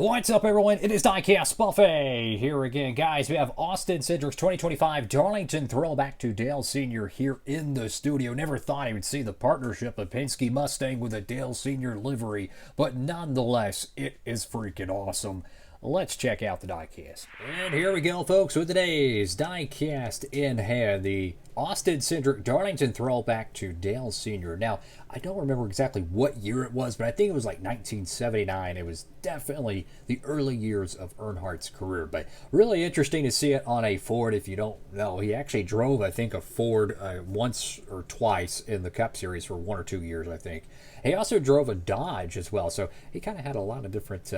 What's up, everyone? It is Diecastbuffet here again, guys. We have Austin Cindric's 2025 Darlington Throwback to Dale Sr. here in the studio. Never thought I would see the partnership of Penske Mustang with a Dale Sr. livery, but nonetheless, it is freaking awesome. Let's check out the diecast. And here we go, folks, with today's diecast in hand, the Austin Cindric Darlington Throwback to Dale Sr. Now, I don't remember exactly what year it was, but I think it was like 1979. It was definitely the early years of Earnhardt's career, but really interesting to see it on a Ford. If you don't know, he actually drove, I think, a Ford once or twice in the Cup Series for 1 or 2 years, I think. He also drove a Dodge as well, so he kind of had a lot of different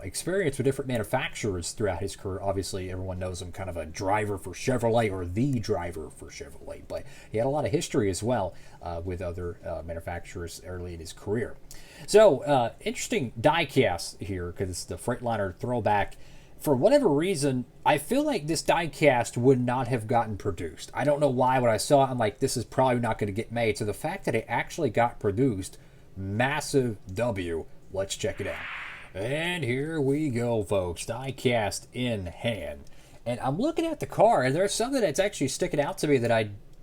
experience with different manufacturers throughout his career. Obviously, everyone knows him kind of a driver for Chevrolet, or the driver for Chevrolet, but he had a lot of history as well with other manufacturers early in his career. So, interesting diecast here, because it's the Freightliner Throwback. For whatever reason, I feel like this diecast would not have gotten produced. I don't know why. When I saw it, I'm like, this is probably not going to get made. So the fact that it actually got produced, massive W. Let's check it out. And here we go, folks. Diecast in hand. And I'm looking at the car, and there's something that's actually sticking out to me that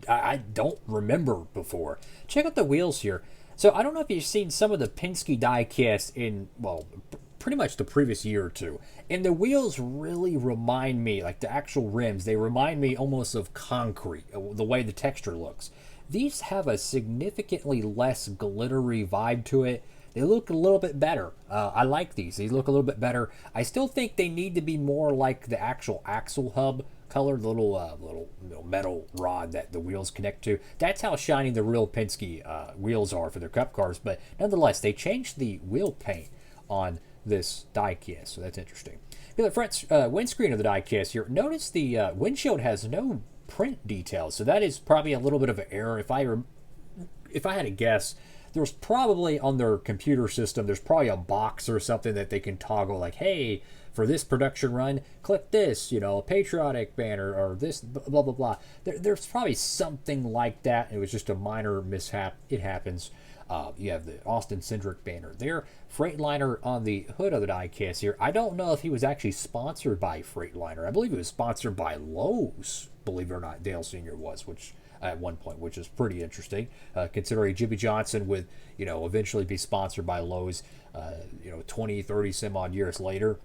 I don't remember before. Check out the wheels here. So I don't know if you've seen some of the Penske diecast in, well, pretty much the previous year or two. And the wheels really remind me, like the actual rims, they remind me almost of concrete, the way the texture looks. These have a significantly less glittery vibe to it. They look a little bit better. I like these. They look a little bit better. I still think they need to be more like the actual axle hub color, the little metal rod that the wheels connect to. That's how shiny the real Penske wheels are for their Cup cars. But nonetheless, they changed the wheel paint on this diecast, so that's interesting. The front windscreen of the diecast here. Notice the windshield has no print details, so that is probably a little bit of an error. If I had to guess, there's probably on their computer system, there's probably a box or something that they can toggle, like, hey, for this production run, click this, a patriotic banner, or this, blah, blah, blah. There's probably something like that. It was just a minor mishap. It happens. You have the Austin Cindric banner there. Freightliner on the hood of the diecast here. I don't know if he was actually sponsored by Freightliner. I believe he was sponsored by Lowe's, believe it or not. Dale Sr. was, which at one point, which is pretty interesting, considering Jimmy Johnson would, eventually be sponsored by Lowe's, 20, 30 some odd years later.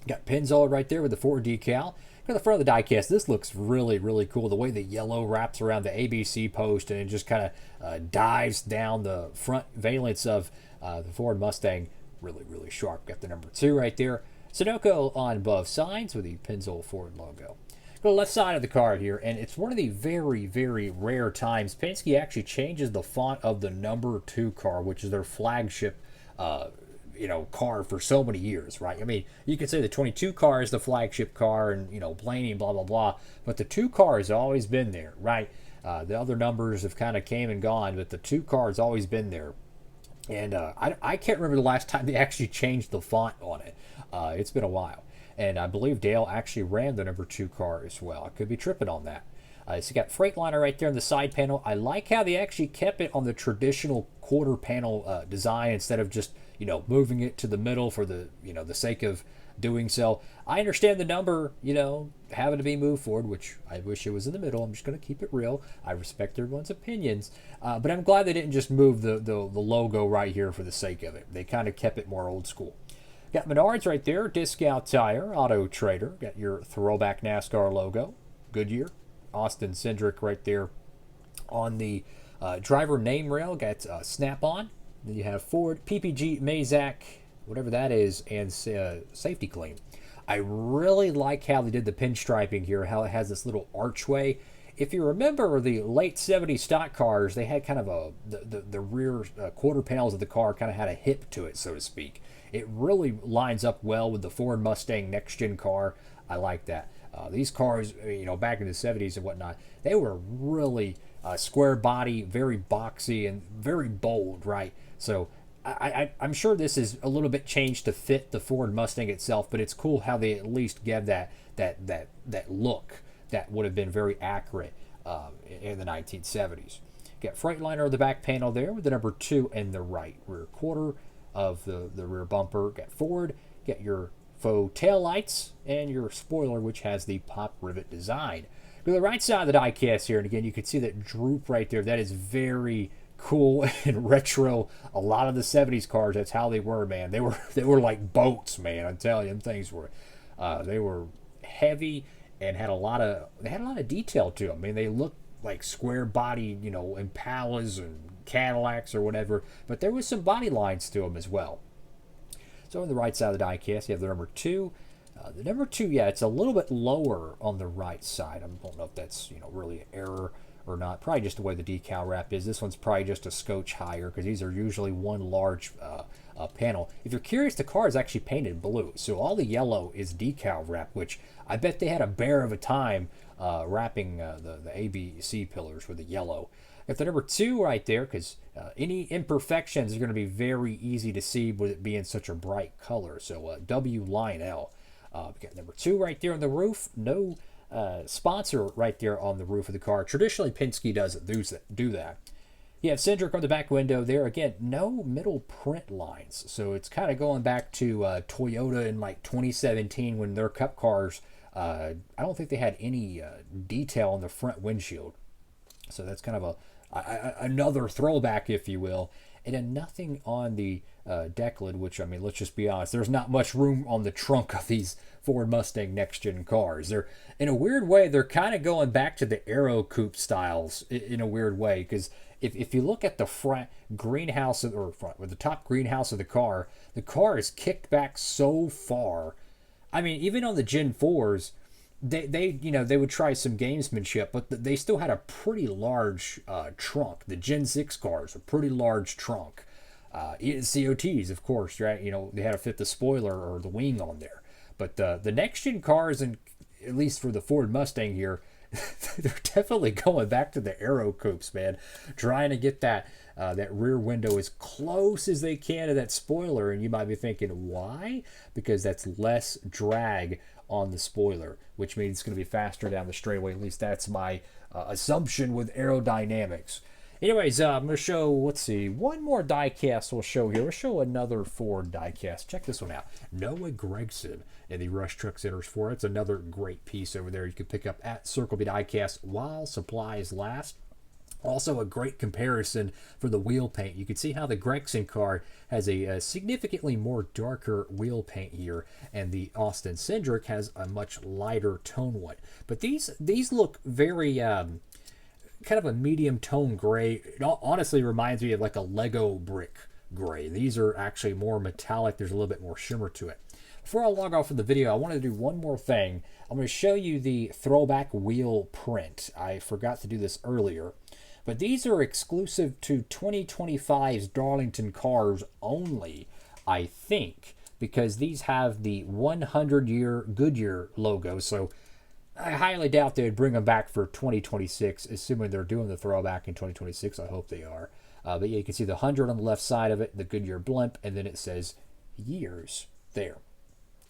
Got Pennzoil right there with the Ford decal. Go to the front of the diecast. This looks really, really cool. The way the yellow wraps around the ABC post and it just kind of dives down the front valence of the Ford Mustang. Really, really sharp. Got the number 2 right there. Sunoco on both sides with the Pennzoil Ford logo. Go to the left side of the car here, and it's one of the very, very rare times Penske actually changes the font of the number 2 car, which is their flagship car for so many years, right? I mean, you could say the 22 car is the flagship car and, Blaney, blah, blah, blah, but the 2 car has always been there, right? The other numbers have kind of came and gone, but the 2 car has always been there. And I can't remember the last time they actually changed the font on it. It's been a while. And I believe Dale actually ran the number 2 car as well. I could be tripping on that. So you got Freightliner right there in the side panel. I like how they actually kept it on the traditional quarter panel design instead of just, moving it to the middle for the, the sake of doing so. I understand the number, having to be moved forward, which I wish it was in the middle. I'm just going to keep it real. I respect everyone's opinions. But I'm glad they didn't just move the logo right here for the sake of it. They kind of kept it more old school. Got Menards right there, Discount Tire, Auto Trader. Got your Throwback NASCAR logo, Goodyear. Austin Cindric right there on the driver name rail. Got Snap-on. Then you have Ford, PPG, Mazak, whatever that is, and Safety Clean. I really like how they did the pinstriping here, how it has this little archway. If you remember the late 70s stock cars, they had kind of the rear quarter panels of the car kind of had a hip to it, so to speak. It really lines up well with the Ford Mustang next-gen car. I like that. These cars, back in the 70s and whatnot, they were really square body, very boxy, and very bold, right? So I'm sure this is a little bit changed to fit the Ford Mustang itself, but it's cool how they at least give that look that would have been very accurate in the 1970s. Got Freightliner on the back panel there with the number 2 in the right rear quarter of the rear bumper. Got Ford. Get your faux taillights, and your spoiler, which has the pop rivet design. Go to the right side of the diecast here, and again, you can see that droop right there. That is very cool and retro. A lot of the 70s cars, that's how they were, man. They were like boats, man. I'm telling you, them things were they were heavy and had a lot of detail to them. I mean, they looked like square body, you know, Impalas and Cadillacs or whatever, but there was some body lines to them as well. So on the right side of the diecast, you have the number 2. The number 2, yeah, it's a little bit lower on the right side. I don't know if that's, you know, really an error or not. Probably just the way the decal wrap is. This one's probably just a scotch higher because these are usually one large panel. If you're curious, the car is actually painted blue, so all the yellow is decal wrap, which I bet they had a bear of a time wrapping the ABC pillars with the yellow. Got the number 2 right there because any imperfections are going to be very easy to see with it being such a bright color. So W line L. We got number 2 right there on the roof. No sponsor right there on the roof of the car. Traditionally, Penske doesn't do that. You have Cindric on the back window there. Again, no middle print lines. So it's kind of going back to Toyota in like 2017 when their Cup cars, I don't think they had any detail on the front windshield. So that's kind of another throwback, if you will. And then nothing on the deck lid, which, I mean, let's just be honest, there's not much room on the trunk of these Ford Mustang next-gen cars. They're, in a weird way, they're kind of going back to the Aero Coupe styles in a weird way, because if you look at the front greenhouse, or the top greenhouse of the car is kicked back so far. I mean, even on the Gen 4s, they would try some gamesmanship, but they still had a pretty large trunk. The Gen 6 cars, a pretty large trunk. COTs, of course, right? You know, they had to fit the spoiler or the wing on there. But the next gen cars, and at least for the Ford Mustang here, they're definitely going back to the Aero Coupes, man. Trying to get that rear window as close as they can to that spoiler. And you might be thinking, why? Because that's less drag on the spoiler, which means it's going to be faster down the straightaway. At least that's my assumption with aerodynamics. Anyways, I'm going to show, let's see, one more diecast we'll show here. We'll show another Ford diecast. Check this one out. Noah Gragson in the Rush Truck Centers for it. It's another great piece over there you can pick up at Circle B Diecast while supplies last. Also a great comparison for the wheel paint. You can see how the Gregson car has a significantly more darker wheel paint here, and the Austin Cindric has a much lighter tone one. But these look very kind of a medium tone gray. It honestly reminds me of like a Lego brick gray. These are actually more metallic. There's a little bit more shimmer to it. Before I log off from the video, I want to do one more thing. I'm going to show you the throwback wheel print. I forgot to do this earlier. But these are exclusive to 2025's Darlington cars only, I think, because these have the 100-year Goodyear logo. So I highly doubt they would bring them back for 2026, assuming they're doing the throwback in 2026. I hope they are. But yeah, you can see the 100 on the left side of it, the Goodyear blimp, and then it says years there.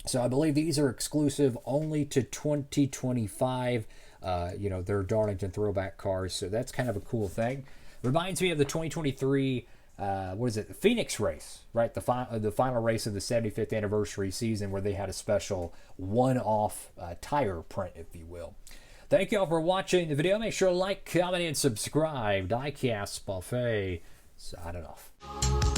So I believe these are exclusive only to 2025. They're Darlington throwback cars, so that's kind of a cool thing. Reminds me of the 2023, the Phoenix race, right? The final race of the 75th anniversary season, where they had a special one-off tire print, if you will. Thank you all for watching the video. Make sure to like, comment, and subscribe. Diecastbuffet signing off.